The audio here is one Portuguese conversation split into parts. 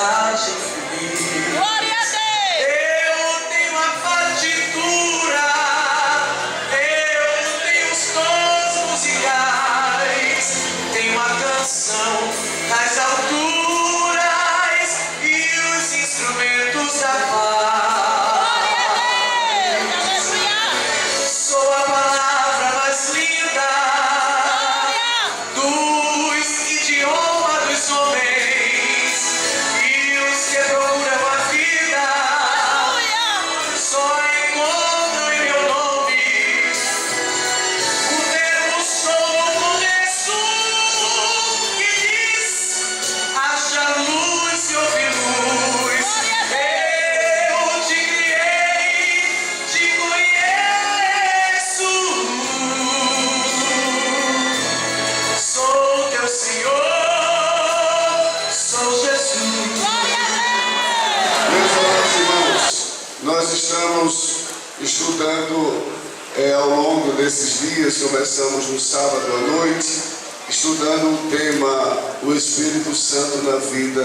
mensagem feliz. Glória a Deus. Eu tenho a partitura, eu tenho os tons musicais, tenho a canção das alturas e os instrumentos da paz. Sou a palavra mais linda dos idiomas dos homens e os que procuram a vida só encontram em meu nome. O termo sou no começo que diz: haja luz e houve luz. Eu te criei, te conheço. Sou teu Senhor, sou Jesus. Meus amados irmãos, nós estamos estudando ao longo desses dias, começamos no sábado à noite, estudando o tema o Espírito Santo na vida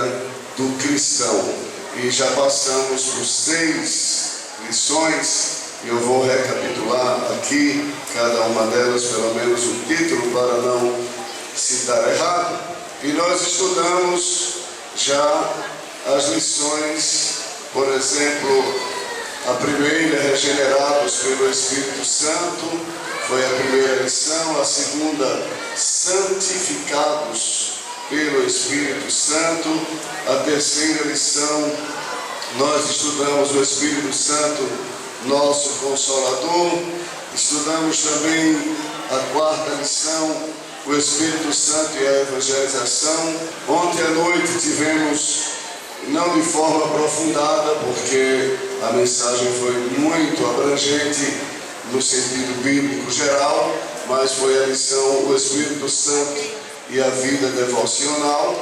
do cristão. E já passamos por 6 lições, e eu vou recapitular aqui, cada uma delas, pelo menos o título, para não citar errado. E nós estudamos já as lições, por exemplo, a primeira, regenerados pelo Espírito Santo, foi a primeira lição. A segunda, santificados pelo Espírito Santo. A terceira lição, nós estudamos o Espírito Santo, nosso Consolador. Estudamos também a quarta lição, o Espírito Santo e a evangelização. Ontem à noite tivemos, não de forma aprofundada, porque a mensagem foi muito abrangente no sentido bíblico geral, mas foi a lição o Espírito Santo e a vida devocional.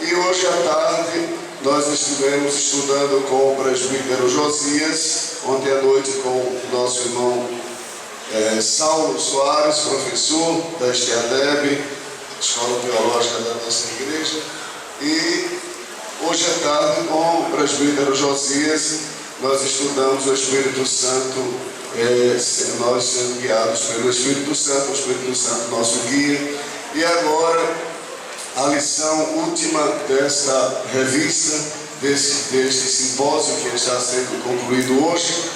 E hoje à tarde nós estivemos estudando com o presbítero Josias, ontem à noite com o nosso irmão Saulo Soares, professor da Estiadeb, Escola Teológica da nossa igreja, e hoje à tarde com o presbítero Josias nós estudamos o Espírito Santo, nós sendo guiados pelo Espírito Santo, o Espírito Santo nosso guia. E agora a lição última desta revista, deste simpósio que está sendo concluído hoje.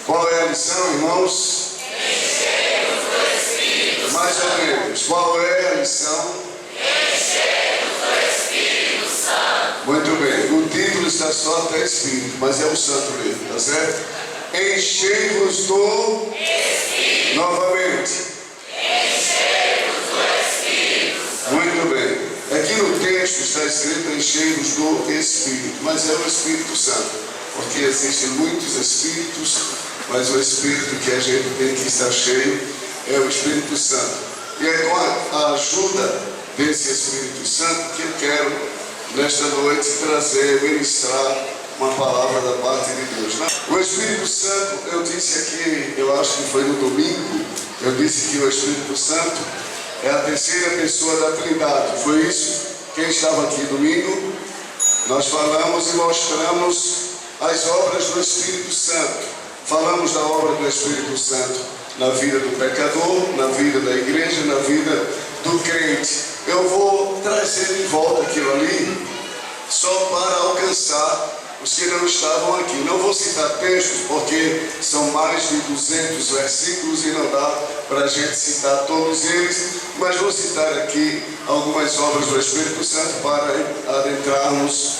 Qual é a lição, irmãos? Enchei-nos do Espírito Mais ou menos. Qual é a lição? Enchei-nos do Espírito Santo. Muito bem. O título está só até Espírito, mas é o Santo mesmo, tá certo? Enchei-vos do Espírito. Novamente. Enchei-nos do Espírito Santo. Muito bem. Aqui no texto está escrito enchei-vos do Espírito, mas é o Espírito Santo, porque existem muitos Espíritos, mas o Espírito que a gente tem que estar cheio é o Espírito Santo. E é com a ajuda desse Espírito Santo que eu quero, nesta noite, trazer, ministrar uma palavra da parte de Deus. O Espírito Santo, eu disse aqui, eu acho que foi no domingo, eu disse que o Espírito Santo é a terceira pessoa da Trindade. Foi isso? Quem estava aqui domingo? Nós falamos e mostramos as obras do Espírito Santo. Falamos da obra do Espírito Santo na vida do pecador, na vida da igreja, na vida do crente. Eu vou trazer de volta aquilo ali, só para alcançar os que não estavam aqui. Não vou citar textos, porque são mais de 200 versículos e não dá para a gente citar todos eles, mas vou citar aqui algumas obras do Espírito Santo para adentrarmos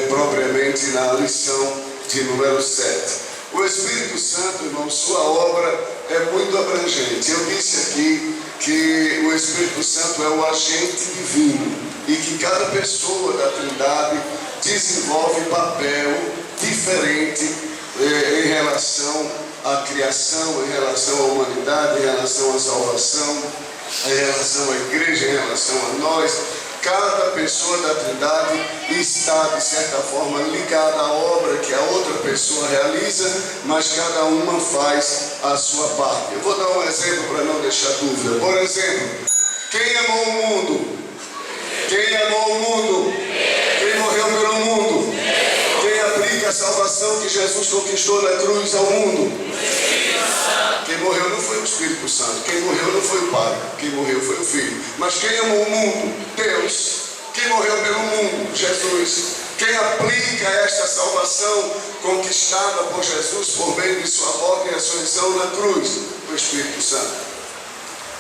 propriamente na lição de número 7. O Espírito Santo, irmão, sua obra é muito abrangente. Eu disse aqui que o Espírito Santo é o agente divino e que cada pessoa da Trindade desenvolve papel diferente em relação à criação, em relação à humanidade, em relação à salvação, em relação à igreja, em relação a nós. Cada pessoa da Trindade está, de certa forma, ligada à obra que a outra pessoa realiza, mas cada uma faz a sua parte. Eu vou dar um exemplo para não deixar dúvida. Por exemplo, quem amou o mundo? Quem amou o mundo? Quem morreu pelo mundo? salvação que Jesus conquistou na cruz ao mundo? Quem morreu não foi o Espírito Santo, quem morreu não foi o Pai, quem morreu foi o Filho. Mas quem amou o mundo? Deus. Quem morreu pelo mundo? Jesus. Quem aplica esta salvação conquistada por Jesus por meio de sua morte e ressurreição na cruz? O Espírito Santo.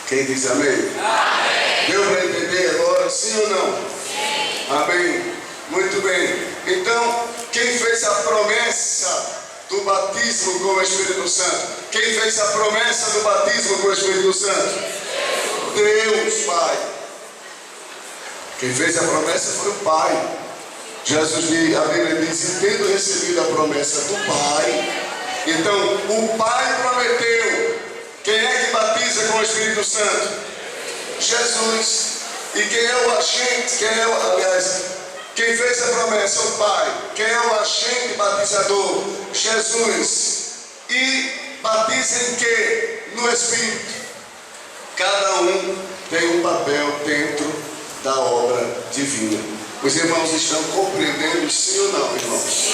Quem diz amém? Amém. Deu para entender agora, sim ou não? Sim. Amém. Muito bem. Então, quem fez a promessa do batismo com o Espírito Santo? Quem fez a promessa do batismo com o Espírito Santo? Deus Pai. Quem fez a promessa foi o Pai. Jesus, a Bíblia diz, tendo recebido a promessa do Pai, então o Pai prometeu. Quem é que batiza com o Espírito Santo? Jesus. E quem é o agente? Quem fez a promessa? O Pai. Quem é o agente batizador? Jesus. E batiza em quê? No Espírito. Cada um tem um papel dentro da obra divina. Os irmãos estão compreendendo, sim ou não, irmãos?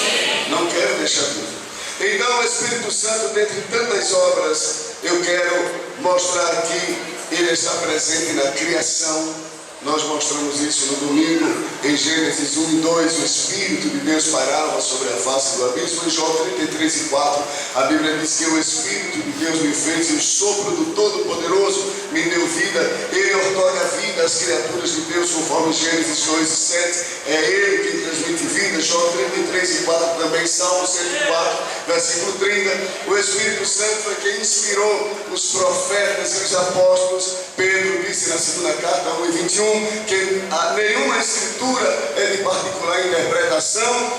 Não quero deixar dúvida. Então o Espírito Santo, dentre tantas obras, eu quero mostrar aqui, ele está presente na criação. Nós mostramos isso no domingo, em Gênesis 1 e 2, o Espírito de Deus pairava sobre a face do abismo. Em João 33 e 4, a Bíblia diz que o Espírito de Deus me fez e o sopro do Todo-Poderoso me deu vida. Ele outorga a vida às criaturas de Deus, conforme Gênesis 2 e 7. É Ele quem transmite vida. João 33 e 4 também, Salmo 104, versículo 30. O Espírito Santo foi quem inspirou os profetas e os apóstolos. Pedro disse na segunda carta 1 e 21, que nenhuma escritura é de particular interpretação,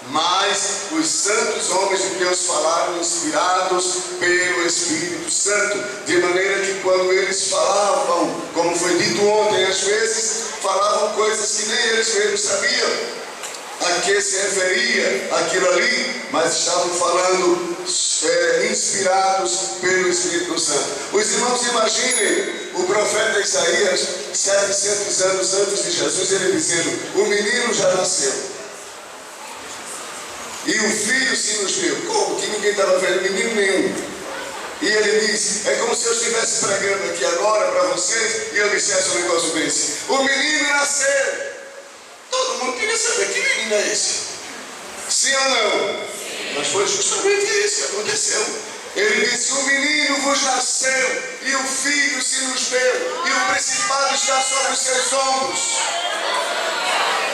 mas os santos homens de Deus falaram inspirados pelo Espírito Santo, de maneira que quando eles falavam, como foi dito ontem, às vezes falavam coisas que nem eles mesmos sabiam a que se referia aquilo ali, mas estavam falando inspirados pelo Espírito Santo. Os irmãos imaginem o profeta Isaías, 700 anos antes de Jesus, ele dizendo: o menino já nasceu e o filho se nos deu. Como que ninguém estava vendo menino nenhum? E ele diz, é como se eu estivesse pregando aqui agora para vocês e eu dissesse um negócio desse: o menino nasceu. Todo mundo queria saber que menino é esse. Sim ou não? Mas foi justamente isso que aconteceu. Ele disse: o menino vos nasceu e o filho se nos deu e o principado está sobre os seus ombros.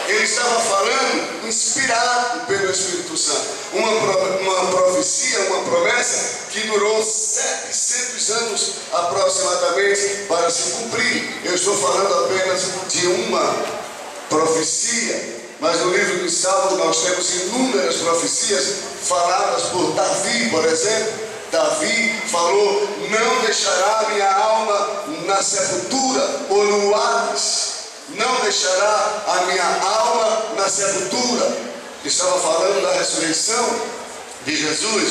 Ele estava falando inspirado pelo Espírito Santo. Uma profecia, uma promessa que durou 700 anos aproximadamente para se cumprir. Eu estou falando apenas de uma profecia, mas no livro dos Salmos nós temos inúmeras profecias faladas por Davi, por exemplo. Davi falou: não deixará minha alma na sepultura ou no Hades, não deixará a minha alma na sepultura. Estava falando da ressurreição de Jesus.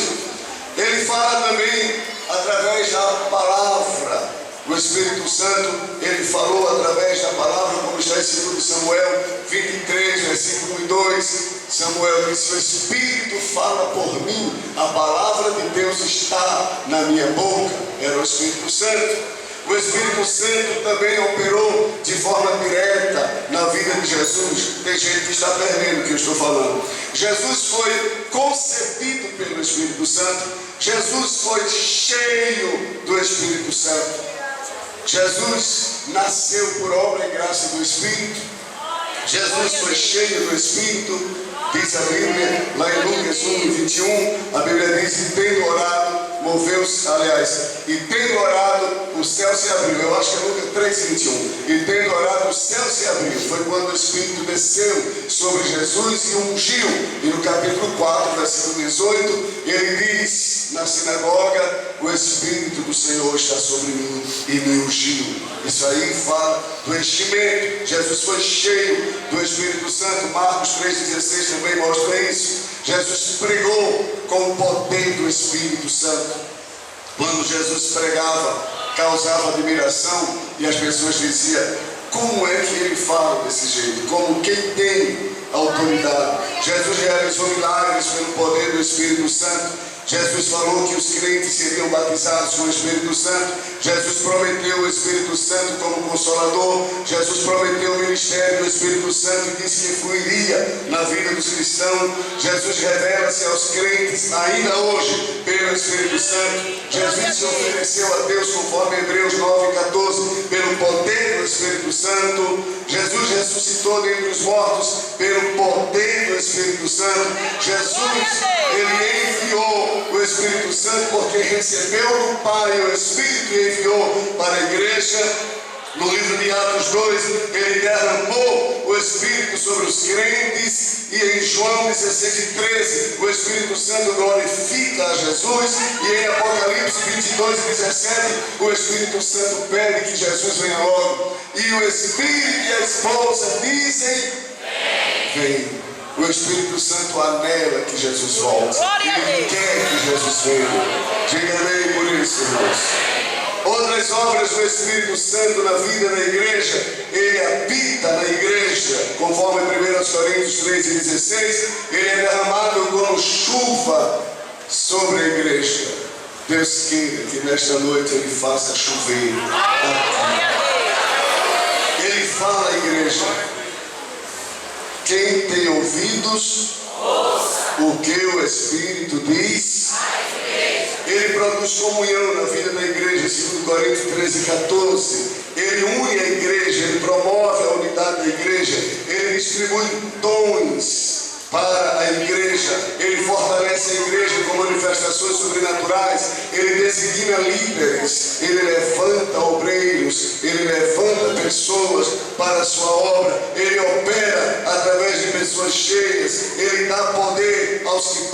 Ele fala também através da palavra. O Espírito Santo, ele falou através da palavra, como está escrito em Samuel 23, versículo 2. Samuel disse: o Espírito fala por mim, a palavra de Deus está na minha boca. Era o Espírito Santo. O Espírito Santo também operou de forma direta na vida de Jesus. Tem gente que está perdendo o que eu estou falando. Jesus foi concebido pelo Espírito Santo. Jesus foi cheio do Espírito Santo. Jesus nasceu por obra e graça do Espírito. Jesus foi cheio do Espírito. Diz a Bíblia, lá em Lucas 1, 21, a Bíblia diz: e tendo orado, moveu-se, e tendo orado, o céu se abriu. Eu acho que é Lucas 3, 21. E tendo orado, o céu se abriu. Foi quando o Espírito desceu sobre Jesus e o ungiu. E no capítulo 4, versículo 18, ele diz na sinagoga: o Espírito do Senhor está sobre mim e me ungiu. Isso aí fala do enchimento. Jesus foi cheio do Espírito Santo. Marcos 3,16 também mostra isso. Jesus pregou com o poder do Espírito Santo. Quando Jesus pregava, causava admiração e as pessoas diziam: como é que ele fala desse jeito? Como quem tem autoridade? Jesus realizou milagres pelo poder do Espírito Santo. Jesus falou que os crentes seriam batizados com o Espírito Santo. Jesus prometeu o Espírito Santo como Consolador. Jesus prometeu o ministério do Espírito Santo e disse que fluiria na vida dos cristãos. Jesus revela-se aos crentes ainda hoje pelo Espírito Santo. Jesus se ofereceu a Deus conforme Hebreus 9,14 pelo poder do Espírito Santo. Jesus ressuscitou dentre os mortos pelo poder do Espírito Santo. Jesus, ele enviou o Espírito Santo porque recebeu do Pai o Espírito e enviou para a igreja. No livro de Atos 2, ele derramou o Espírito sobre os crentes. E em João 16:13, o Espírito Santo glorifica a Jesus. E em Apocalipse 22:17, o Espírito Santo pede que Jesus venha logo. E o Espírito e a esposa dizem: vem. O Espírito Santo anela que Jesus volte. Ele quer que Jesus venha. Diga amém por isso, irmãos. Outras obras do Espírito Santo na vida da igreja: ele habita na igreja, conforme 1 Coríntios 13:16, ele é derramado como chuva sobre a igreja. Deus queira que nesta noite ele faça chover aqui. Ele fala à igreja: quem tem ouvidos, ouça o que o Espírito diz. Ele produz comunhão na vida da igreja, 2 Coríntios 13:14. Ele une a igreja, ele promove a unidade da igreja, ele distribui dons para a igreja, ele fortalece a igreja com manifestações sobrenaturais, ele designa líderes, ele levanta obreiros, ele levanta pessoas para a sua obra, ele opera através de pessoas cheias, ele dá poder aos que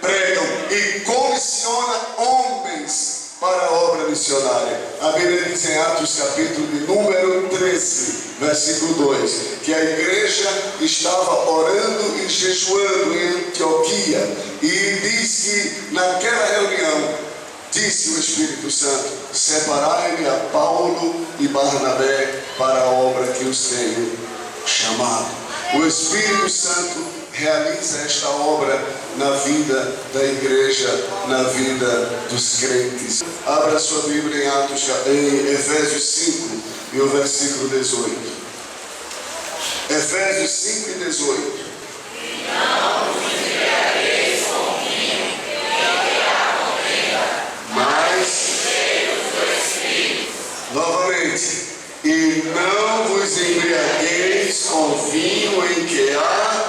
pregam e comissiona homens para a obra missionária. A Bíblia diz em Atos capítulo de número 13, versículo 2, que a igreja estava orando e jejuando em Antioquia, e diz que naquela reunião disse o Espírito Santo: separai-me a Paulo e Barnabé para a obra que os tenho chamado. O Espírito Santo realiza esta obra na vida da igreja, na vida dos crentes. Abra sua Bíblia em Efésios 5 e o versículo 18. Efésios 5 e 18. Novamente. E não vos embriagueis com vinho em que há,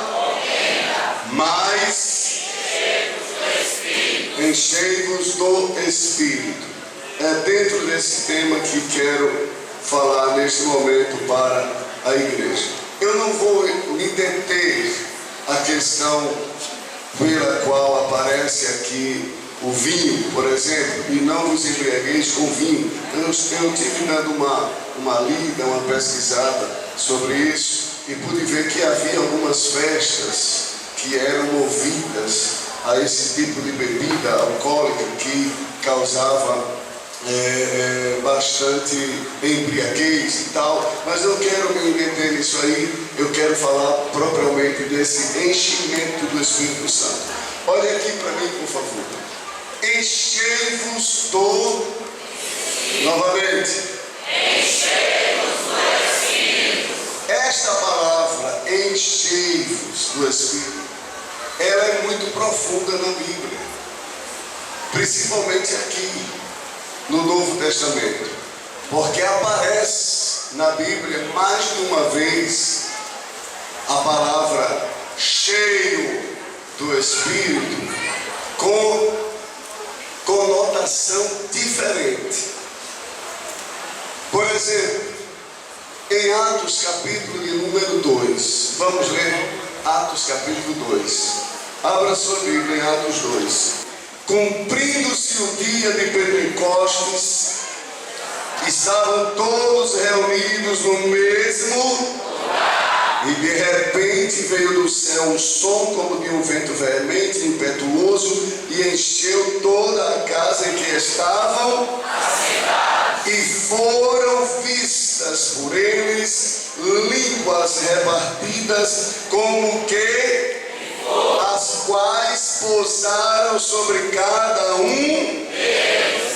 mas enchei-vos do Espírito. É dentro desse tema que quero falar neste momento para a igreja. Eu não vou me deter a questão pela qual aparece aqui o vinho, por exemplo, e não vos embriagueis com vinho. Eu tive dando uma lida, uma pesquisada sobre isso, e pude ver que havia algumas festas que eram movidas a esse tipo de bebida alcoólica que causava bastante embriaguez e tal, mas eu quero me meter nisso aí. Eu quero falar propriamente desse enchimento do Espírito Santo. Olha aqui para mim, por favor. Enchei-vos do... Novamente. Enchei-vos do Espírito. Esta palavra, enchei-vos do Espírito, ela é muito profunda na Bíblia, principalmente aqui no Novo Testamento, porque aparece na Bíblia mais de uma vez a palavra cheio do Espírito com conotação diferente. Por exemplo, em Atos capítulo de número 2, vamos ler Atos capítulo 2. Abra sua Bíblia em Atos 2. Cumprindo-se o dia de Pentecostes, estavam todos reunidos no mesmo lugar, e de repente veio do céu um som como de um vento veemente e impetuoso, e encheu toda a casa em que estavam assentados, e foram vistas por eles línguas repartidas como que pousaram sobre cada um.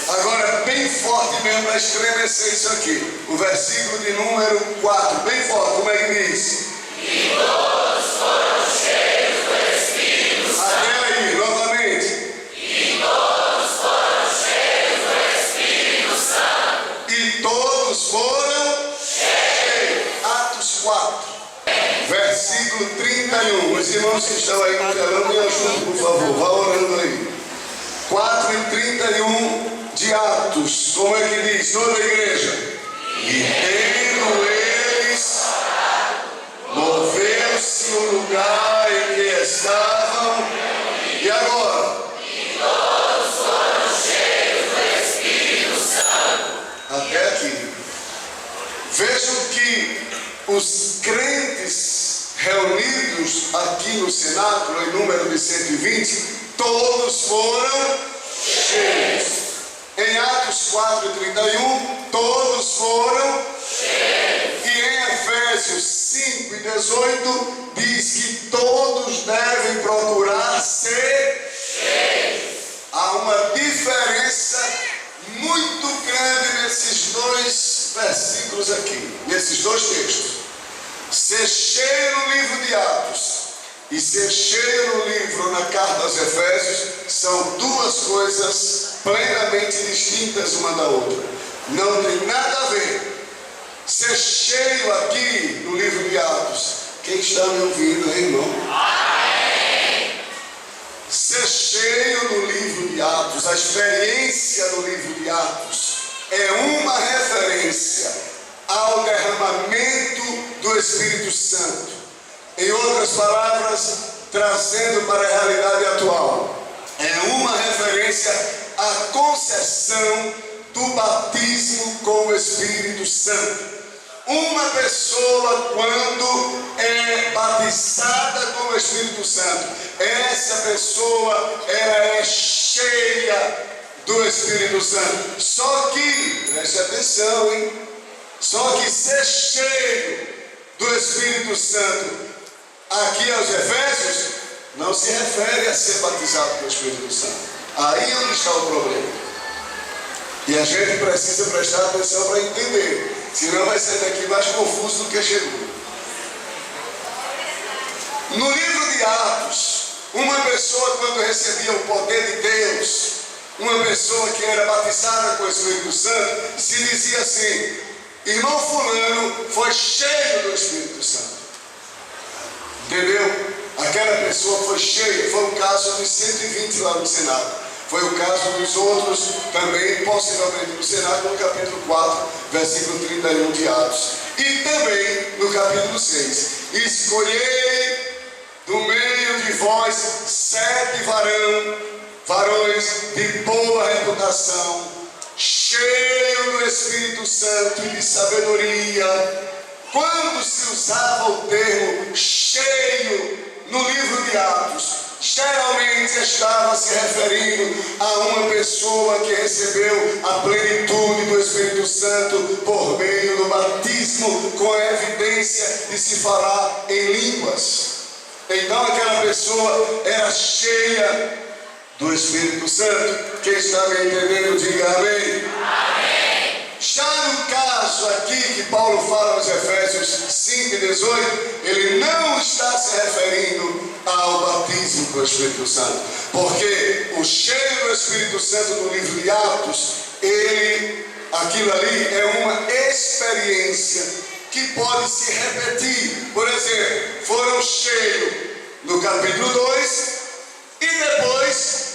Agora, bem forte mesmo para estremecer isso aqui. O versículo de número 4, bem forte, como é que diz? E todos foram cheios do Espírito Santo. Até aí, novamente. E todos foram cheios do Espírito Santo. E todos foram cheios. Atos 4, versículo 31. Os irmãos que estão aí no telão, me ajudem, por favor. Vá orando aí. 4 e 31 de Atos. Como é que diz? Toda a igreja. E tendo eles, moveu-se o lugar em que estavam. E agora? E todos foram cheios do Espírito Santo. Até aqui. Vejam que os crentes reunidos aqui no cenáculo, em número de 120, todos foram cheios. Em Atos 4 e 31, todos foram cheios. E em Efésios 5 e 18, diz que todos devem procurar ser cheios. Há uma diferença muito grande nesses dois versículos aqui, nesses dois textos. Ser cheio no livro de Atos e ser cheio no livro, na carta aos Efésios, são duas coisas plenamente distintas uma da outra. Não tem nada a ver. Ser cheio aqui no livro de Atos, quem está me ouvindo, hein, irmão? Amém. Ser cheio no livro de Atos, a experiência no livro de Atos, é uma referência ao derramamento do Espírito Santo. Em outras palavras, trazendo para a realidade atual, é uma referência à concessão do batismo com o Espírito Santo. Uma pessoa, quando é batizada com o Espírito Santo, essa pessoa, ela é cheia do Espírito Santo. Só que, preste atenção, hein? Só que ser cheio do Espírito Santo aqui aos Efésios não se refere a ser batizado com o Espírito Santo. Aí é onde está o problema. E a gente precisa prestar atenção para entender, senão vai sair daqui mais confuso do que chegou. No livro de Atos, uma pessoa, quando recebia o poder de Deus, uma pessoa que era batizada com o Espírito Santo, se dizia assim: irmão fulano foi cheio do Espírito Santo. Entendeu? Aquela pessoa foi cheia. Foi o caso dos 120 lá no Senado. Foi o caso dos outros também, possivelmente no Senado, no capítulo 4, versículo 31 de Atos. E também no capítulo 6. Escolhei do meio de vós 7 varões de boa reputação, cheio do Espírito Santo e de sabedoria. Quando se usava o termo cheio no livro de Atos, geralmente estava se referindo a uma pessoa que recebeu a plenitude do Espírito Santo por meio do batismo, com a evidência de se falar em línguas. Então aquela pessoa era cheia do Espírito Santo. Quem está me entendendo, diga amém. Amém. Já no caso aqui que Paulo fala aos Efésios 5 e 18, ele não está se referindo ao batismo com o Espírito Santo, porque o cheio do Espírito Santo no livro de Atos, aquilo ali é uma experiência que pode se repetir. Por exemplo, foram cheios no capítulo 2 e depois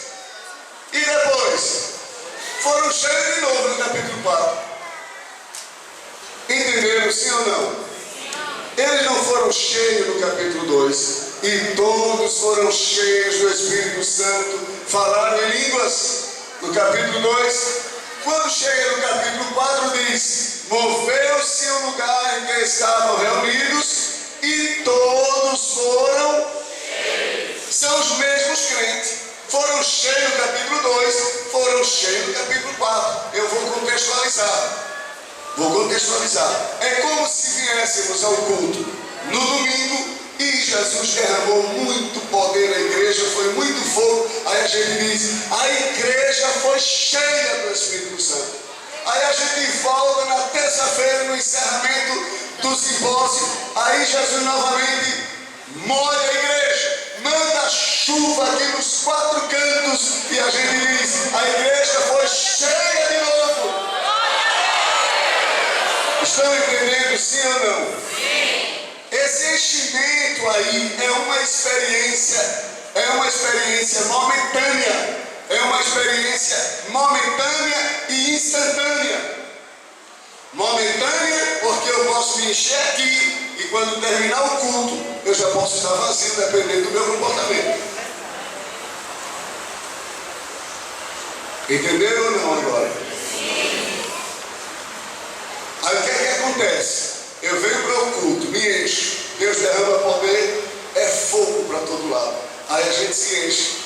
foram cheios de novo no capítulo 4. Entenderam, sim ou não? Eles não foram cheios no capítulo 2 e todos foram cheios do Espírito Santo, falaram em línguas no capítulo 2. Quando chega no capítulo 4 diz: moveu-se o lugar em que estavam reunidos e todos foram cheios. São os mesmos crentes. Foram cheios no capítulo 2, foram cheios no capítulo 4. Eu vou contextualizar. É como se viéssemos ao culto no domingo e Jesus derramou muito poder na igreja, foi muito fogo. Aí a gente diz, a igreja foi cheia do Espírito Santo. Aí a gente volta na terça-feira no encerramento do simpósio, aí Jesus novamente molha a igreja, manda chuva aqui nos 4 cantos e a gente diz, a igreja foi cheia de novo. Estão entendendo, sim ou não? Sim. Esse enchimento aí é uma experiência momentânea. É uma experiência momentânea e instantânea. Momentânea porque eu posso me encher aqui e quando terminar o culto eu já posso estar vazio dependendo do meu comportamento. Entenderam ou não agora? Sim. Aí o que é que acontece? Eu venho para o culto, me encho, Deus derrama poder, é fogo para todo lado. Aí a gente se enche.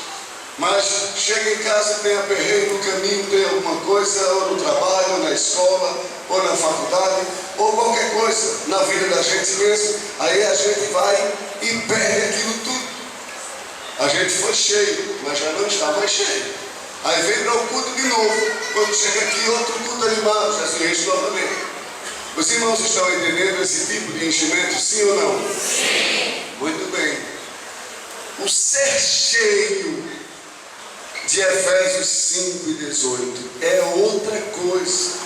Mas chega em casa, tem aperreio no caminho, tem alguma coisa, ou no trabalho, ou na escola, ou na faculdade, ou qualquer coisa na vida da gente mesmo. Aí a gente vai e perde aquilo tudo. A gente foi cheio, mas já não está mais cheio. Aí vem para o culto de novo. Quando chega aqui, outro culto animado, já se enche novamente. Os irmãos estão entendendo esse tipo de enchimento, sim ou não? Sim. Muito bem. O ser cheio de Efésios 5 e 18 é outra coisa.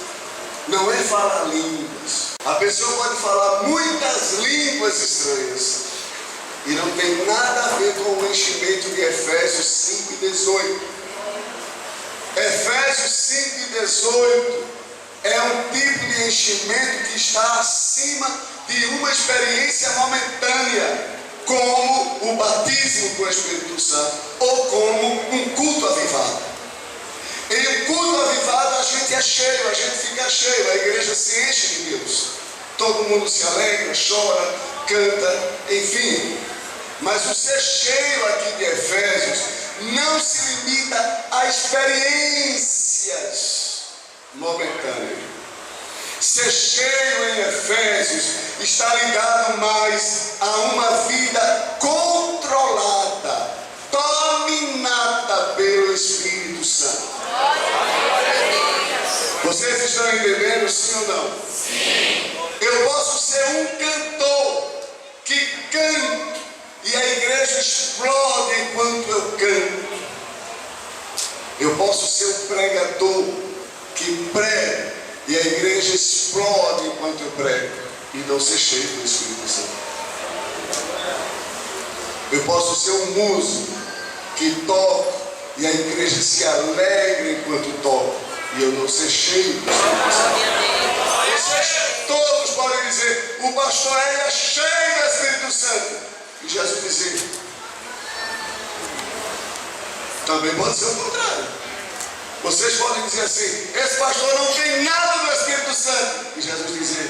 Não é falar línguas. A pessoa pode falar muitas línguas estranhas e não tem nada a ver com o enchimento de Efésios 5 e 18. Efésios 5 e 18 é um tipo de enchimento que está acima de uma experiência momentânea, como o batismo com o Espírito Santo, ou como um culto avivado. Em um culto avivado a gente é cheio, a gente fica cheio, a igreja se enche de Deus. Todo mundo se alegra, chora, canta, enfim. Mas o ser cheio aqui de Efésios não se limita a experiências momentâneas. Ser cheio em Efésios está ligado mais a uma vida controlada, dominada pelo Espírito Santo. Vocês estão entendendo, sim ou não? Sim. Eu posso ser um cantor que canto e a igreja explode enquanto eu canto. Eu posso ser um pregador que prega e a igreja explode enquanto eu prego e não ser cheio do Espírito Santo. Eu posso ser um músico que toco e a igreja se alegra enquanto toco e eu não ser cheio do Espírito Santo. Vocês todos podem dizer, o pastor é cheio do Espírito Santo. E Jesus dizia, também pode ser o contrário. Vocês podem dizer assim, esse pastor não tem nada do Espírito Santo. E Jesus dizia,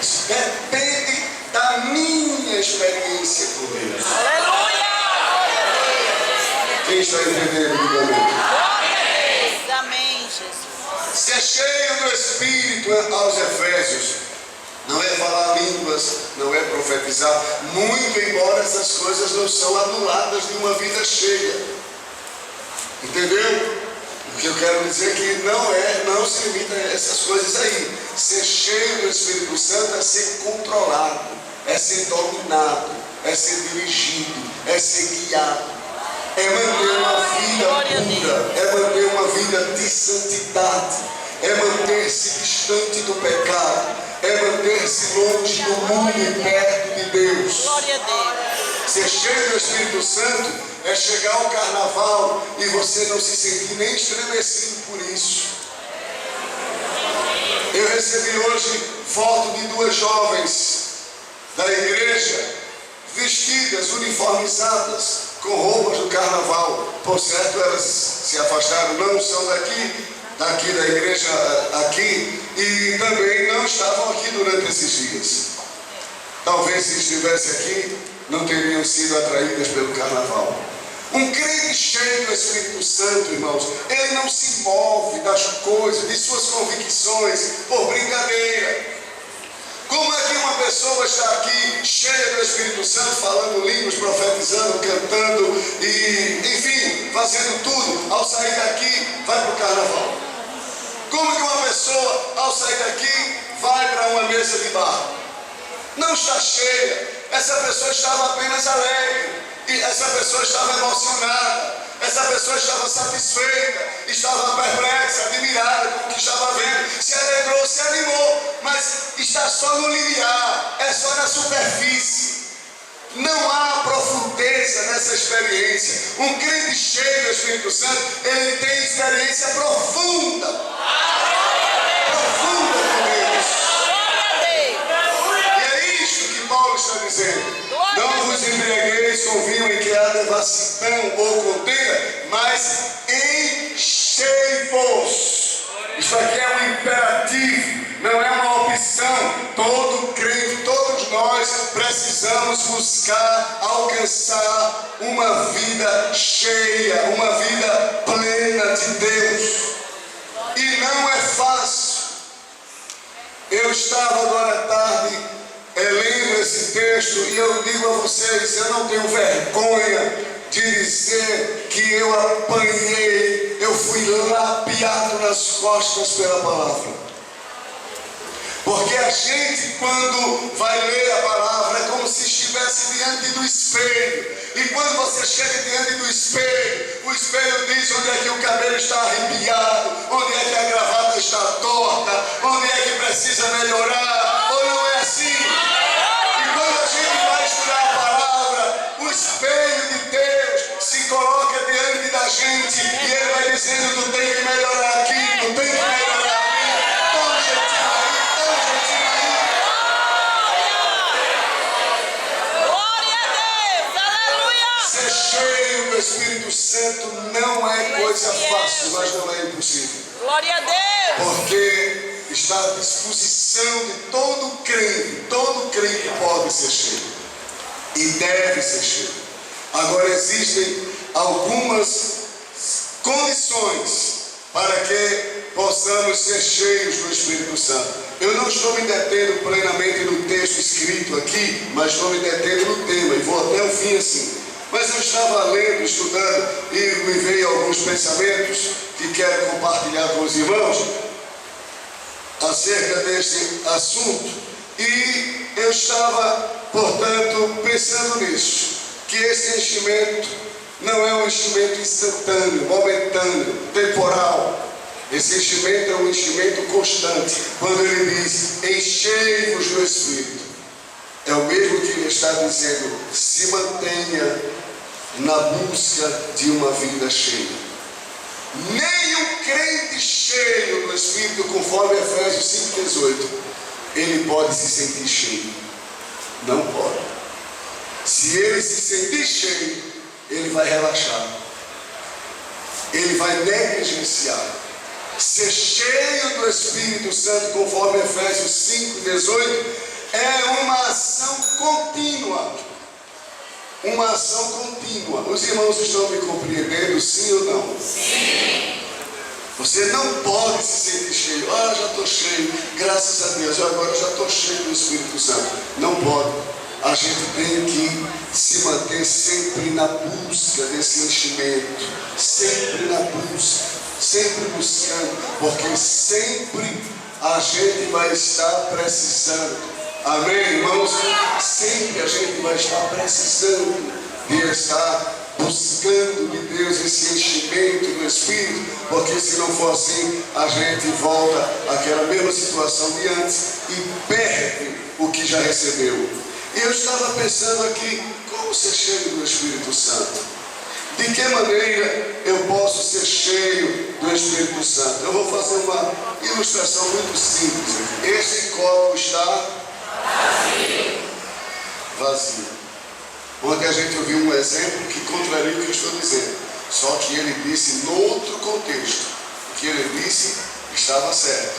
isso depende da minha experiência com Deus. Aleluia! Quem está entendendo? Diga amém. Amém, Jesus. Ser cheio do Espírito aos Efésios não é falar línguas, não é profetizar, muito embora essas coisas não são anuladas de uma vida cheia. Entendeu? O que eu quero dizer é que não se limita a essas coisas aí. Ser cheio do Espírito Santo é ser controlado, é ser dominado, é ser dirigido, é ser guiado, é manter uma vida pura, é manter uma vida de santidade, é manter-se distante do pecado, é manter-se longe do mundo e perto de Deus. Glória a Deus. Ser cheio do Espírito Santo é chegar ao carnaval e você não se sentir nem estremecido por isso. Eu recebi hoje foto de 2 jovens da igreja vestidas, uniformizadas, com roupas do carnaval. Por certo, elas se afastaram, não são daqui da igreja aqui, e também não estavam aqui durante esses dias. Talvez se estivesse aqui, não teriam sido atraídas pelo carnaval. Um crente cheio do Espírito Santo, irmãos, ele não se move das coisas, de suas convicções, por brincadeira. Como é que uma pessoa está aqui cheia do Espírito Santo, falando línguas, profetizando, cantando e, enfim, fazendo tudo, ao sair daqui, vai para o carnaval? Como que uma pessoa, ao sair daqui, vai para uma mesa de bar? Não está cheia. Essa pessoa estava apenas alegre, e essa pessoa estava emocionada, essa pessoa estava satisfeita, estava perplexa, admirada com o que estava vendo, se alegrou, se animou, mas está só no limiar, é só na superfície. Não há profundeza nessa experiência. Um crente cheio do Espírito Santo, ele tem experiência profunda. Profunda com Deus. E é isto que Paulo está dizendo. Não vos embriagueis com vinho em que há devassidão ou contenda, mas enchei-vos. Isso aqui é um imperativo, não é uma opção. Todo crente, todos nós precisamos buscar alcançar uma vida cheia, uma vida plena de Deus. E não é fácil. Eu estava agora à tarde lendo esse texto e eu digo a vocês, eu não tenho vergonha de dizer que eu apanhei, eu fui lapiado nas costas pela palavra. Porque a gente, quando vai ler a palavra, é como se estivesse diante do espelho. E quando você chega diante do espelho, o espelho diz onde é que o cabelo está arrepiado, onde é que a gravata está torta, onde é que precisa melhorar, ou não é assim? E quando a gente vai estudar a palavra, o espelho de Deus se coloca diante da gente e ele vai dizendo: tu tem que melhorar aqui, tu tem que melhorar ali. Ser cheio do Espírito Santo não é coisa fácil, mas não é impossível. Glória a Deus. Porque está à disposição de todo crente pode ser cheio e deve ser cheio. Agora existem algumas condições para que possamos ser cheios do Espírito Santo. Eu não estou me detendo plenamente no texto escrito aqui, mas estou me detendo no tema e vou até o fim assim. Mas eu estava lendo, estudando e me veio alguns pensamentos que quero compartilhar com os irmãos acerca desse assunto. E eu estava, portanto, pensando nisso, que esse enchimento não é um enchimento instantâneo, momentâneo, temporal. Esse enchimento é um enchimento constante. Quando ele diz, enchei-vos do Espírito, é o mesmo que ele está dizendo, se mantenha na busca de uma vida cheia. Nem o crente cheio do Espírito, conforme Efésios 5,18, ele pode se sentir cheio. Não pode. Se ele se sentir cheio, ele vai relaxar. Ele vai negligenciar. Ser cheio do Espírito Santo, conforme Efésios 5,18, é uma ação contínua. Uma ação contínua. Os irmãos estão me compreendendo, sim ou não? Sim. Você não pode se sentir cheio. Ah, já estou cheio, graças a Deus, agora já estou cheio do Espírito Santo. Não pode. A gente tem que se manter sempre na busca desse enchimento. Sempre na busca. Sempre buscando. Porque sempre a gente vai estar precisando. Amém, irmãos? Sempre a gente vai estar precisando de estar buscando de Deus esse enchimento do Espírito, porque se não for assim, a gente volta àquela mesma situação de antes e perde o que já recebeu. E eu estava pensando aqui, como ser cheio do Espírito Santo? De que maneira eu posso ser cheio do Espírito Santo? Eu vou fazer uma ilustração muito simples. Esse copo está vazio. Ontem a gente ouviu um exemplo que contraria o que eu estou dizendo. Só que ele disse no outro contexto. O que ele disse estava certo.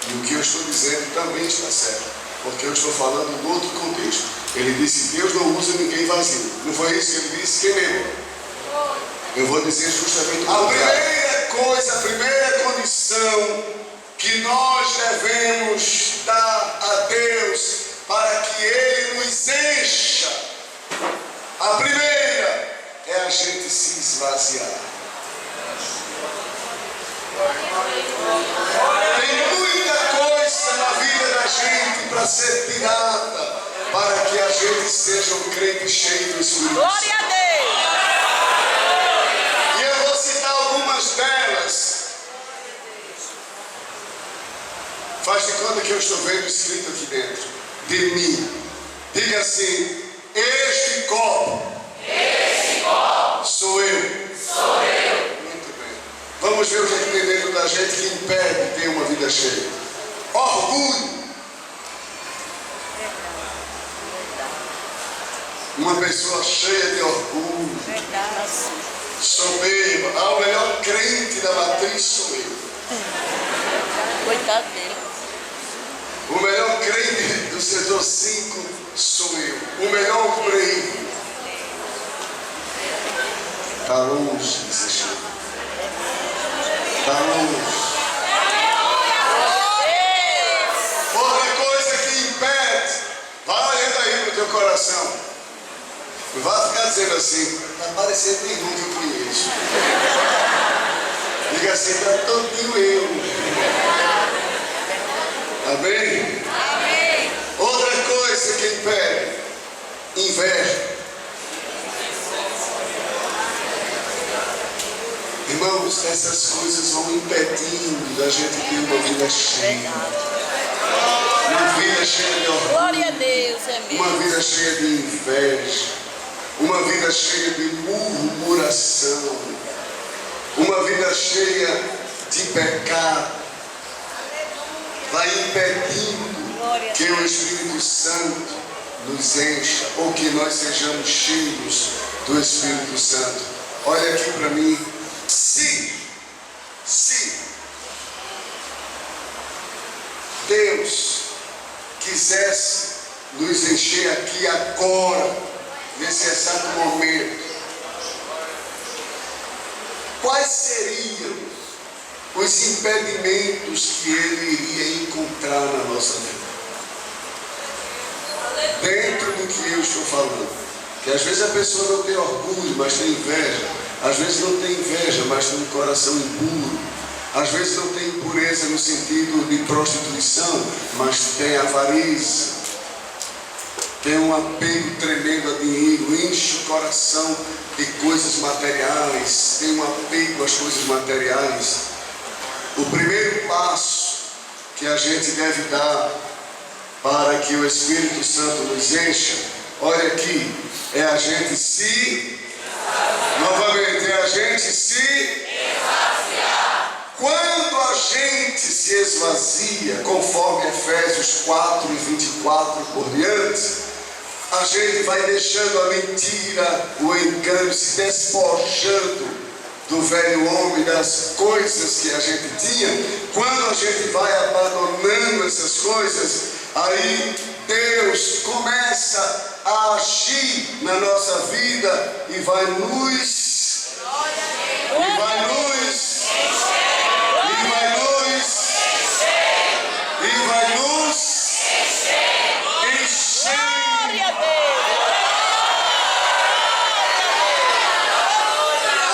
E o que eu estou dizendo também está certo. Porque eu estou falando no outro contexto. Ele disse, Deus não usa ninguém vazio. Não foi isso que ele disse? Quem lembra? Eu vou dizer justamente o contrário. A primeira condição que nós devemos dar a Deus para que Ele nos encha. A primeira é a gente se esvaziar. Tem muita coisa na vida da gente para ser tirada, para que a gente seja um crente cheio do Espírito Santo. Glória a Deus. E eu vou citar algumas delas. Faz de conta que eu estou vendo escrito aqui dentro de mim. Diga assim: este copo sou eu. Muito bem. Vamos ver o que tem dentro da gente que impede ter uma vida cheia. Orgulho. Uma pessoa cheia de orgulho. Soberba. O melhor crente da matriz sou eu. Coitado dele. O melhor crente do setor 5 sou eu. O melhor obreiro. Está longe de ser cheio. Está longe. Outra coisa que impede, vai entra aí no teu coração. Não vai ficar dizendo assim, está parecendo nenhum que eu conheço. Diga assim, está todinho eu. Amém? Amém. Outra coisa que impede, inveja. Irmãos, essas coisas vão impedindo da gente ter uma vida cheia. Uma vida cheia de orgulho. Glória a Deus, é mesmo. Uma vida cheia de inveja. Uma vida cheia de murmuração. Uma vida cheia de pecado. Vai impedindo que o Espírito Santo nos encha, ou que nós sejamos cheios do Espírito Santo. Olha aqui para mim. Se Deus quisesse nos encher aqui agora, nesse exato momento, quais seriam os impedimentos que Ele iria encontrar na nossa vida? Dentro do que eu estou falando. Que às vezes a pessoa não tem orgulho, mas tem inveja. Às vezes não tem inveja, mas tem um coração impuro. Às vezes não tem impureza no sentido de prostituição, mas tem avariça. Tem um apego tremendo a dinheiro, enche o coração de coisas materiais, tem um apego às coisas materiais. O primeiro passo que a gente deve dar para que o Espírito Santo nos encha, olha aqui, é a gente se, novamente, é a gente se esvaziar. Quando a gente se esvazia, conforme Efésios 4 e 24 por diante, a gente vai deixando a mentira, o engano, se despojando do velho homem, das coisas que a gente tinha. Quando a gente vai abandonando essas coisas, aí Deus começa a agir na nossa vida e vai nos encher.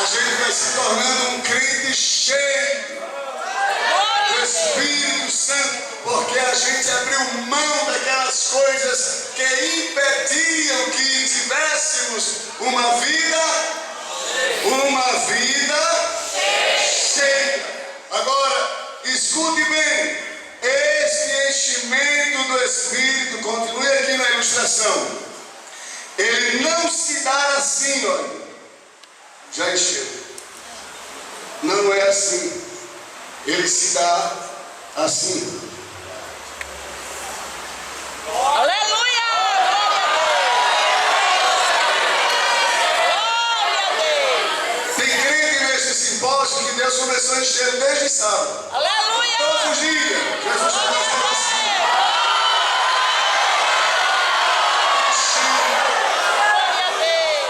A gente vai se tornando um crente cheio do Espírito Santo, porque a gente abriu mão daquelas coisas que impediam que tivéssemos uma vida cheia. Agora, escute bem, este enchimento do Espírito, continue aqui na ilustração, ele não se dá assim, olha, já encheu. Não é assim. Ele se dá assim. Aleluia! Glória a Deus! Tem crente nesse simpósio que Deus começou a encher desde sábado. Aleluia! Todos os dias. Jesus começou assim.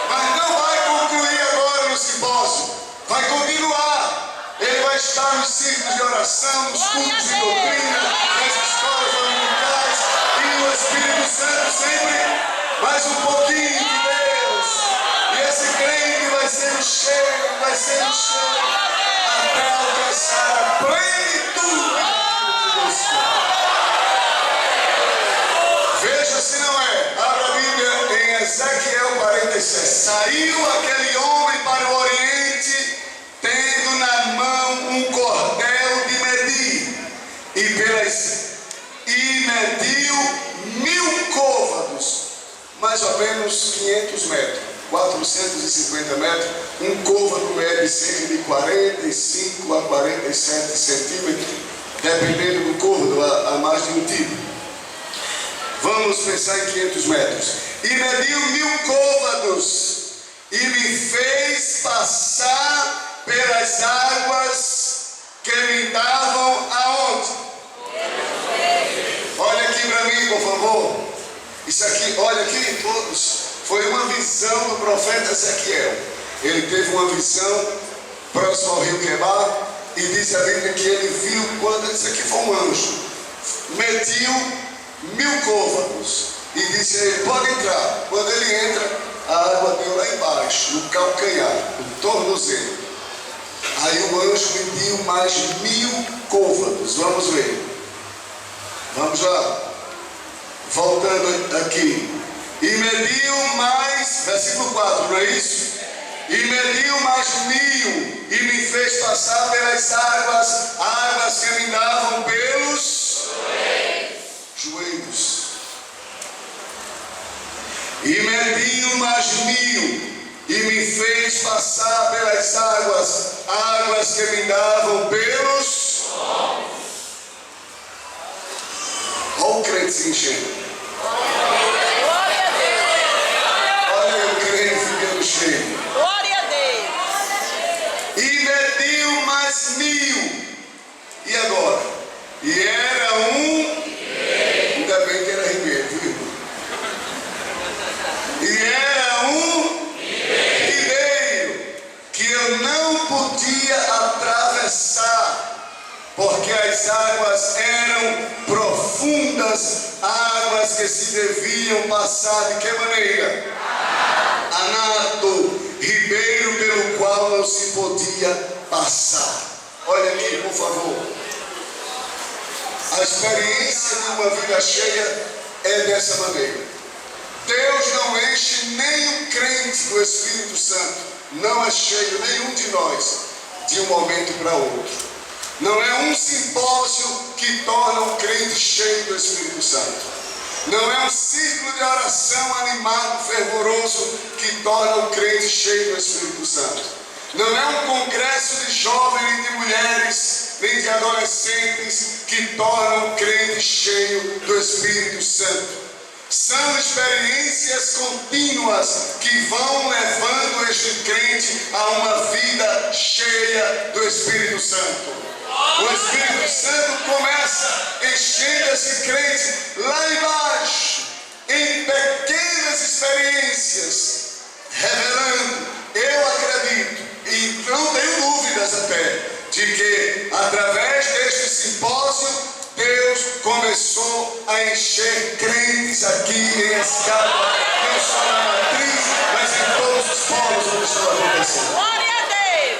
Mas não vai concluir agora no simpósio. Vai continuar. Ele vai estar nos círculos de oração, nos cultos de doutrina, nas escolas dominicais, e o Espírito Santo sempre mais um pouquinho de Deus. E esse crente vai sendo cheio, até alcançar a plenitude de Deus. Veja se não é. Abra a Bíblia em Ezequiel 47. Saiu aquele homem para o Oriente, tendo na mão um cordel de medir, e mediu 1000 côvados, mais ou menos 500 metros, 450 metros. Um côvado mede cerca de 45 a 47 centímetros, dependendo do côvado, a mais de um tipo. Vamos pensar em 500 metros. E mediu 1000 côvados, e me fez passar pelas águas que me davam aonde? Olha aqui para mim, por favor. Isso aqui, olha aqui, todos. Foi uma visão do profeta Ezequiel. Ele teve uma visão próximo ao rio Quebar, e diz a Bíblia que ele viu quando isso aqui foi um anjo. Mediu 1000 côvados e disse a ele: pode entrar. Quando ele entra, a água deu lá embaixo, no calcanhar, no tornozelo. Aí o anjo mediu mais 1000 côvados. Vamos ver. Vamos lá. Voltando aqui. E mediu mais, versículo 4, não é isso? E mediu mais 1000 e me fez passar pelas águas que me davam pelos joelhos. E mediu mais 1000 e me fez passar pelas águas que me davam pelos. Olha o crente se enchendo. Olha o crente ficando cheio. Glória a Deus. E mediu mais 1000. E agora? E era ainda bem que era ribeiro, viu? E era ribeiro que eu não podia atravessar, porque as águas eram profundas, águas que se deviam passar de que maneira? A nado, ribeiro pelo qual não se podia passar. Olha aqui, por favor. A experiência de uma vida cheia é dessa maneira. Deus não enche nenhum crente do Espírito Santo, não é cheio nenhum de nós de um momento para outro. Não é um simpósio que torna um crente cheio do Espírito Santo. Não é um círculo de oração animado, fervoroso, que torna um crente cheio do Espírito Santo. Não é um congresso de jovens e de mulheres, nem de adolescentes, que torna um crente cheio do Espírito Santo. São experiências contínuas que vão levando este crente a uma vida cheia do Espírito Santo. O Espírito Santo começa enchendo esse crente lá embaixo, em pequenas experiências, revelando, eu acredito, e não tenho dúvidas até, de que através deste simpósio, Deus começou a encher crentes aqui em Escada, não só na matriz, mas em todos os polos onde estão acontecendo. Glória a Deus.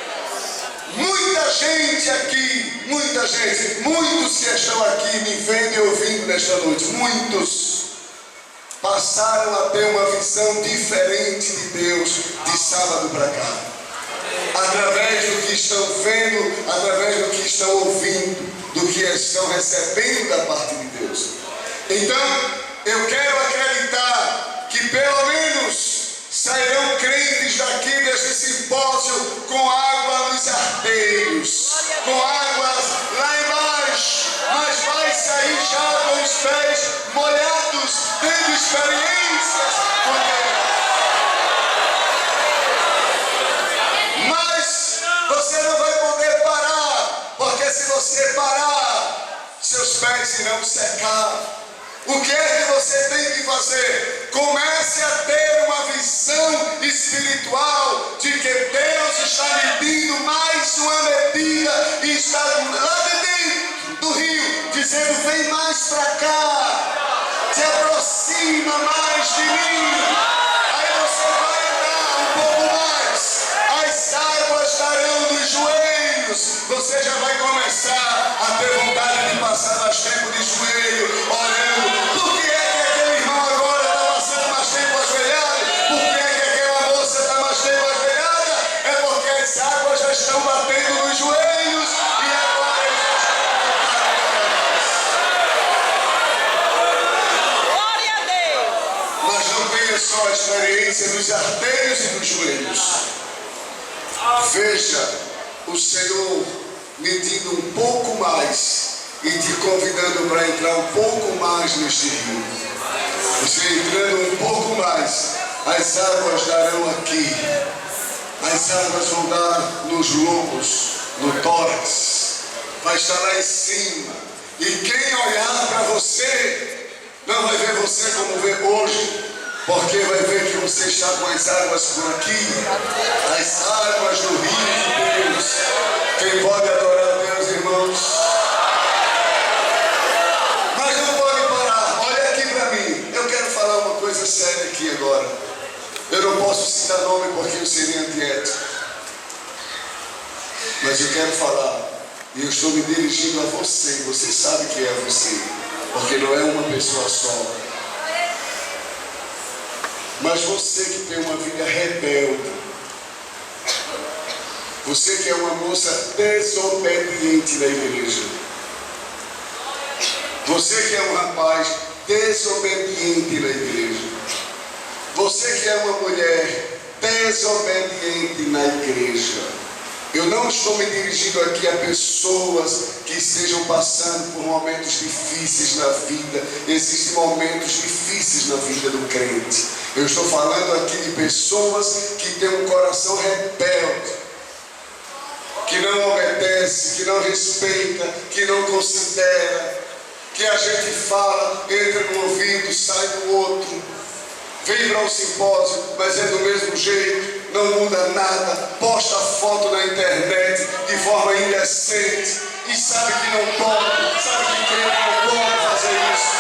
Muita gente aqui, muitos que estão aqui me vendo e ouvindo nesta noite, muitos passaram a ter uma visão diferente de Deus de sábado para cá. Através do que estão vendo, através do que estão ouvindo, do que estão recebendo da parte de Deus. Então, eu quero acreditar que pelo menos sairão crentes daqui deste simpósio com água nos arteiros, com águas lá embaixo, mas vai sair já com os pés molhados, tendo experiências com Deus. Mas você não vai poder parar, porque se você parar, seus pés irão secar. O que é que você tem que fazer? Comece a ter uma visão espiritual de que Deus está medindo mais uma medida e está lá de dentro do rio, dizendo: vem mais para cá, te aproxima. aproxima mais de mim. Aí você vai andar um pouco mais. As águas darão nos joelhos. Você já vai começar a ter vontade de passar mais tempo de joelho, orando. Por que é que aquele irmão agora está passando mais tempo ajoelhado? Por que é que aquela moça está mais tempo ajoelhada? É porque as águas já estão batendo nos joelhos e agora eles Glória a Deus. Mas não tenha só a experiência dos artérios e dos joelhos. Veja o Senhor medindo um pouco mais e te convidando para entrar um pouco mais neste rio. Você entrando um pouco mais, as águas darão aqui. As águas vão dar nos lombos, no tórax. Vai estar lá em cima. E quem olhar para você, não vai ver você como vê hoje, porque vai ver que você está com as águas por aqui, as águas do rio de Deus. Quem pode adorar a Deus, irmãos? Mas não pode parar. Olha aqui para mim. Eu quero falar uma coisa séria aqui agora. Eu não posso citar nome porque eu seria antiético. Mas eu quero falar. E eu estou me dirigindo a você. Você sabe que é você. Porque não é uma pessoa só. Mas você que tem uma vida rebelde, você que é uma moça desobediente na igreja, você que é um rapaz desobediente na igreja, você que é uma mulher desobediente na igreja, eu não estou me dirigindo aqui a pessoas que estejam passando por momentos difíceis na vida. Existem momentos difíceis na vida do crente. Eu estou falando aqui de pessoas que têm um coração rebelde, que não obedece, que não respeita, que não considera, que a gente fala, entra no ouvido, sai no outro, vem para o simpósio, mas é do mesmo jeito. Não muda nada, posta foto na internet de forma indecente e sabe que não pode, sabe que crente não pode fazer isso.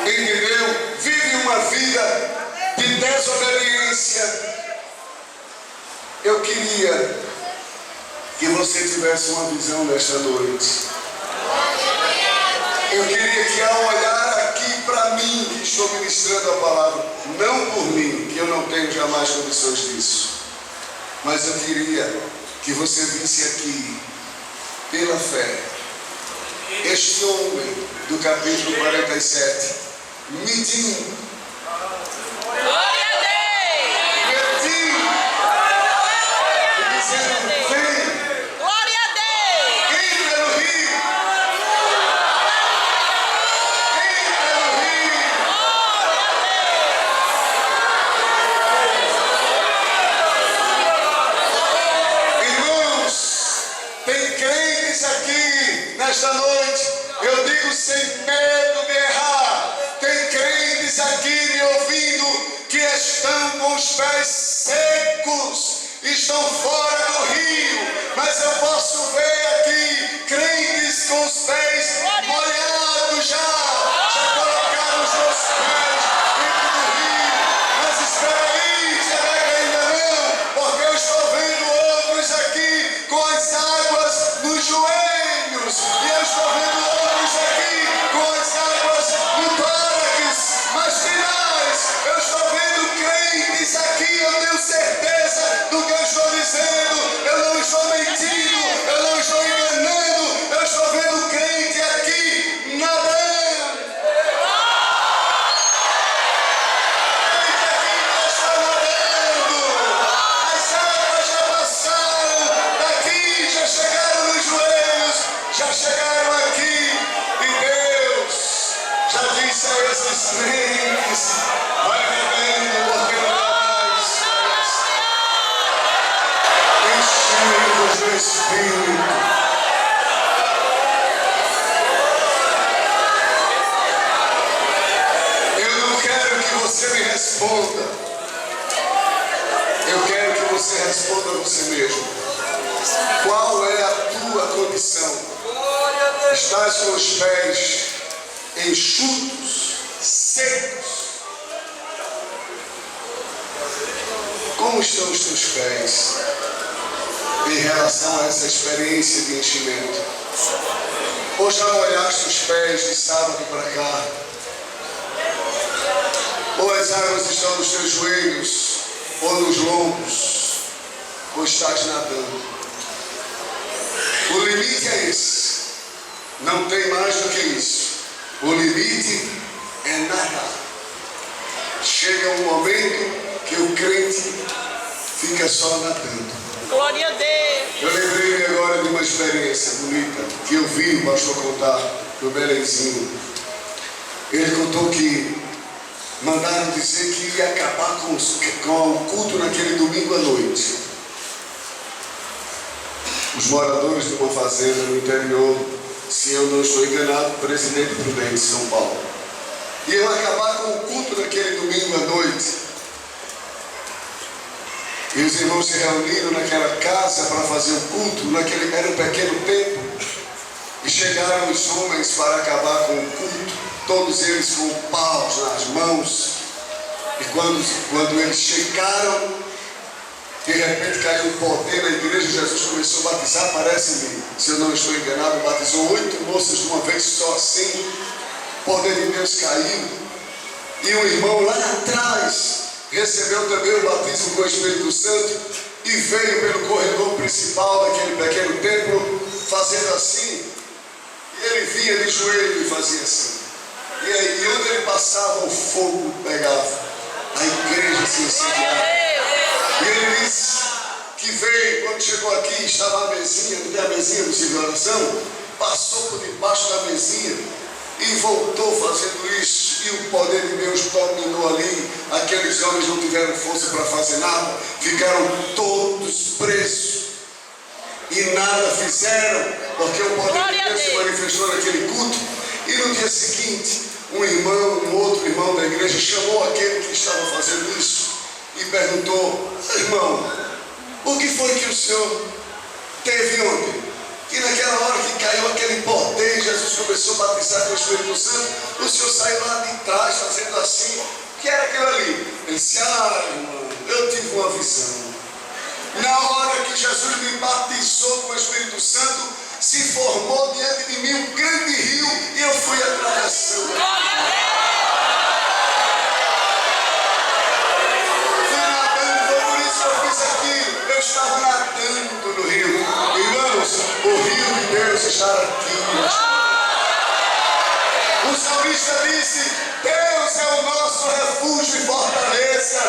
Entendeu? Vive uma vida de desobediência. Eu queria que você tivesse uma visão nesta noite. Eu queria que ao olhar aqui para mim, que estou ministrando a palavra, não por mim, que eu não tenho jamais condições disso, mas eu queria que você visse aqui, pela fé, este homem do capítulo 47, medindo, Glória a Deus. medindo, e dizendo, vem, Glória a Deus. entra no rio. Nesta noite, eu digo sem medo de errar, tem crentes aqui me ouvindo que estão com os pés secos, estão fora do rio, mas eu posso ver aqui crentes com os pés molhados já colocaram os seus pés dentro do rio, mas espera aí, será que ainda não? Porque eu estou vendo outros aqui com as águas nos joelhos. E eu estou vendo outros aqui com as águas no tórax, mas que mais? Eu estou vendo crentes aqui, eu tenho certeza do que eu estou dizendo, eu não estou mentindo, eu não estou enganando, eu estou vendo crente aqui nadando. Crente aqui está nadando, as águas já passaram daqui, já chegaram nos joelhos, já chegaram aqui e Deus já disse a esses crentes, vai bebendo porque não dá mais, enchei-vos do Espírito. Eu não quero que você me responda, eu quero que você responda a você mesmo. Qual é a tua condição? Estás com os pés enxutos, secos. Como estão os teus pés em relação a essa experiência de enchimento? Ou já molhaste os pés de sábado para cá? Ou as águas estão nos teus joelhos ou nos lombos? Ou estás nadando? O limite é esse. Não tem mais do que isso. O limite é nadar. Chega um momento que o crente fica só nadando. Glória a Deus. Eu lembrei agora de uma experiência bonita que eu vi o pastor contar no Belenzinho. Ele contou que mandaram dizer que ia acabar com o culto naquele domingo à noite. Os moradores de uma fazenda no interior, se eu não estou enganado, Presidente Prudente, São Paulo, iam acabar com o culto naquele domingo à noite. E os irmãos se reuniram naquela casa para fazer o culto, era um pequeno templo. E chegaram os homens para acabar com o culto, todos eles com paus nas mãos. E quando eles chegaram, de repente caiu um poder na igreja. Jesus começou a batizar, parece-me, se eu não estou enganado, batizou 8 moças de uma vez só assim. O poder de Deus caiu. E um irmão lá atrás recebeu também o batismo com o Espírito Santo e veio pelo corredor principal daquele pequeno templo fazendo assim. E ele vinha de joelho e fazia assim. E aí, onde ele passava, o fogo pegava. A igreja se incendiava. E ele disse que veio, quando chegou aqui, estava a mesinha, não tem a mesinha do ciclo de oração, passou por debaixo da mesinha e voltou fazendo isso. E o poder de Deus dominou ali. Aqueles homens não tiveram força para fazer nada, ficaram todos presos e nada fizeram, porque o poder de Deus se manifestou naquele culto. E no dia seguinte, um outro irmão da igreja chamou aquele que estava fazendo isso e perguntou: irmão, o que foi que o senhor teve ontem? E naquela hora que caiu aquele poder, Jesus começou a batizar com o Espírito Santo, o senhor saiu lá de trás fazendo assim. O que era aquilo ali? Ele disse: irmão, eu tive uma visão. Na hora que Jesus me batizou com o Espírito Santo, se formou diante de mim um grande rio e eu fui atravessando. Fui nadando, foi por isso que eu fiz aquilo. Eu estava nadando no rio. Irmãos, o rio de Deus está aqui. O salmista disse: Deus é o nosso refúgio e fortaleza,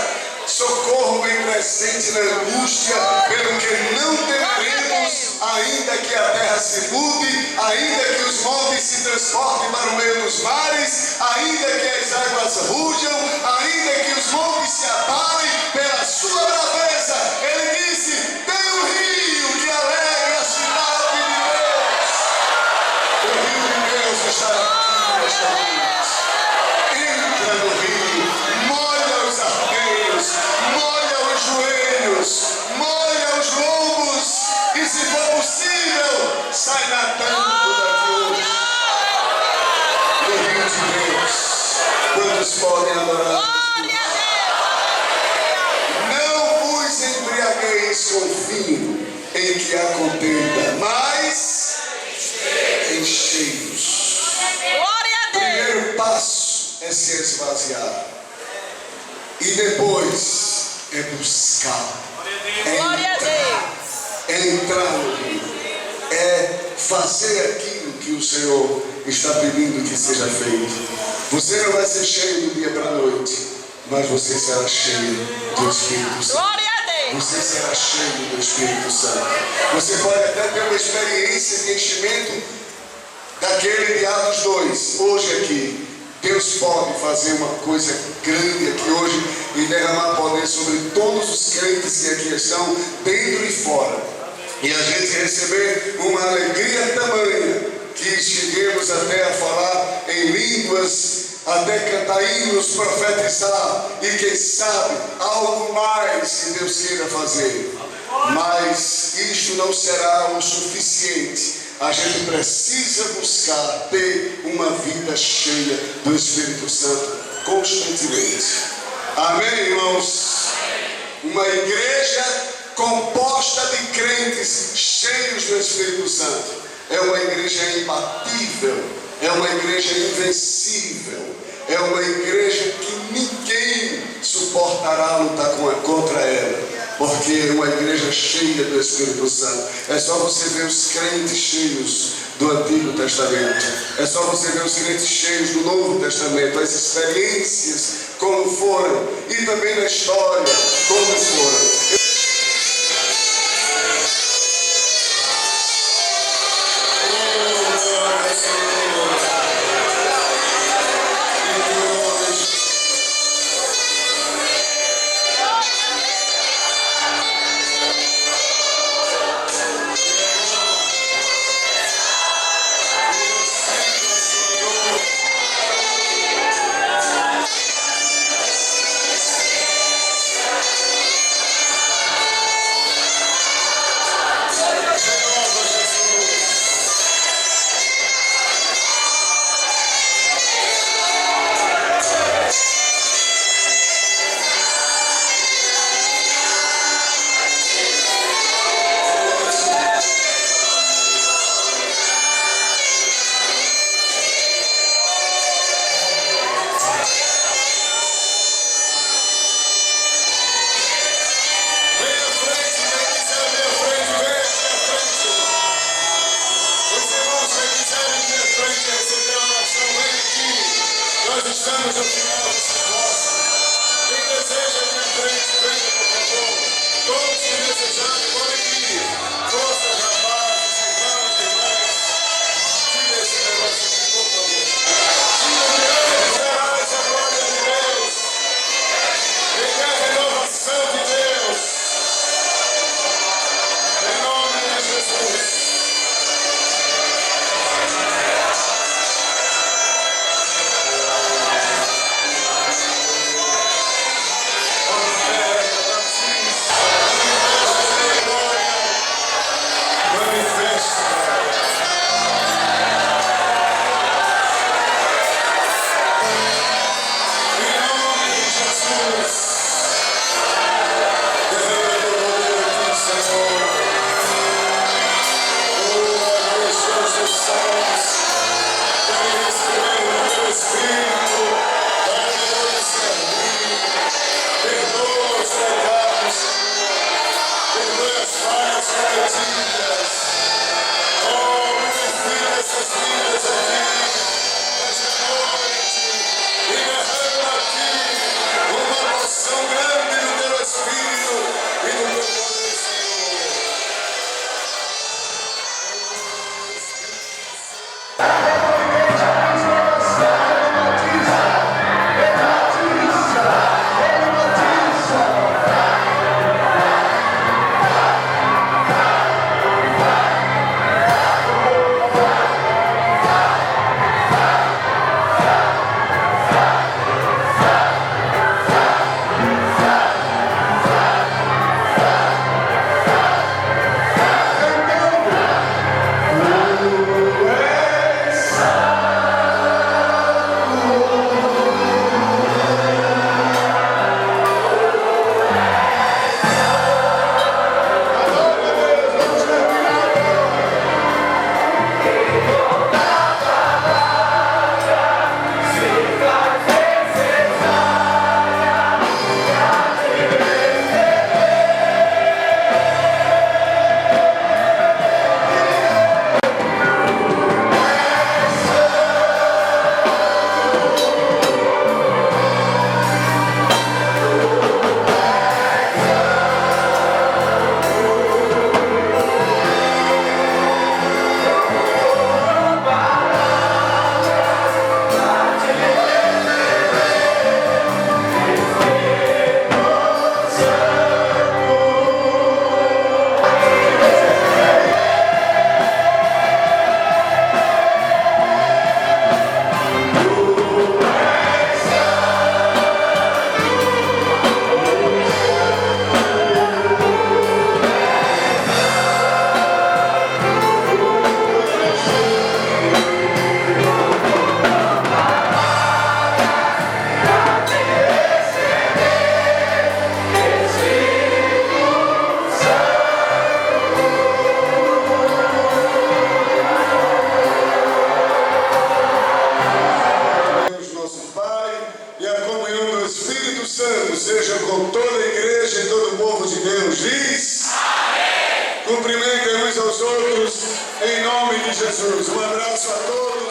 socorro bem presente na angústia, pelo que não temeremos, ainda que a terra se mude, ainda que os montes se transportem para o meio dos mares, ainda que as águas rujam, ainda que os montes se abalem pela sua braveza. Ele disse: tem um rio que alegra a cidade de Deus. O rio de Deus está aqui nesta noite. Entra no rio, molha os arteiros, molha os joelhos, molha os lombos e, se for possível, sai nadando daqui hoje. No rio de Deus, quantos podem adorar? Não vos embriagueis com vinho em que há contenda, mas enchei-vos. O primeiro passo é se esvaziar. E depois é buscar. É entrar no rio. É fazer aquilo que o Senhor está pedindo que seja feito. Você não vai ser cheio do dia para a noite, mas você será cheio do Espírito Santo. Você será cheio do Espírito Santo. Você pode até ter uma experiência de enchimento daquele de Atos 2, hoje aqui. Deus pode fazer uma coisa grande aqui hoje e derramar poder sobre todos os crentes que aqui estão, dentro e fora. E a gente receber uma alegria tamanha que cheguemos até a falar em línguas, até cantar hinos, profetizar e, quem sabe, algo mais que Deus queira fazer. Mas isto não será o suficiente. A gente precisa buscar ter uma vida cheia do Espírito Santo constantemente. Amém, irmãos? Uma igreja composta de crentes cheios do Espírito Santo é uma igreja imbatível, é uma igreja invencível, é uma igreja que ninguém suportará lutar contra ela, porque é uma igreja cheia do Espírito Santo. É só você ver os crentes cheios do Antigo Testamento, é só você ver os crentes cheios do Novo Testamento, as experiências como foram e também na história como foram. Estamos no final desse negócio. Quem deseja vir à frente, venha, por favor. Todos que desejarem podem vir. Forças, rapazes, irmãos, irmãs. Tire esse negócio aqui, por favor. Serás a glória de Deus. Quem quer a renovação de Deus. Em nome de Jesus. Uma a comunhão do Espírito Santo seja com toda a igreja e todo o povo de Deus. Diz. Amém. Cumprimentem uns aos outros em nome de Jesus. Um abraço a todos.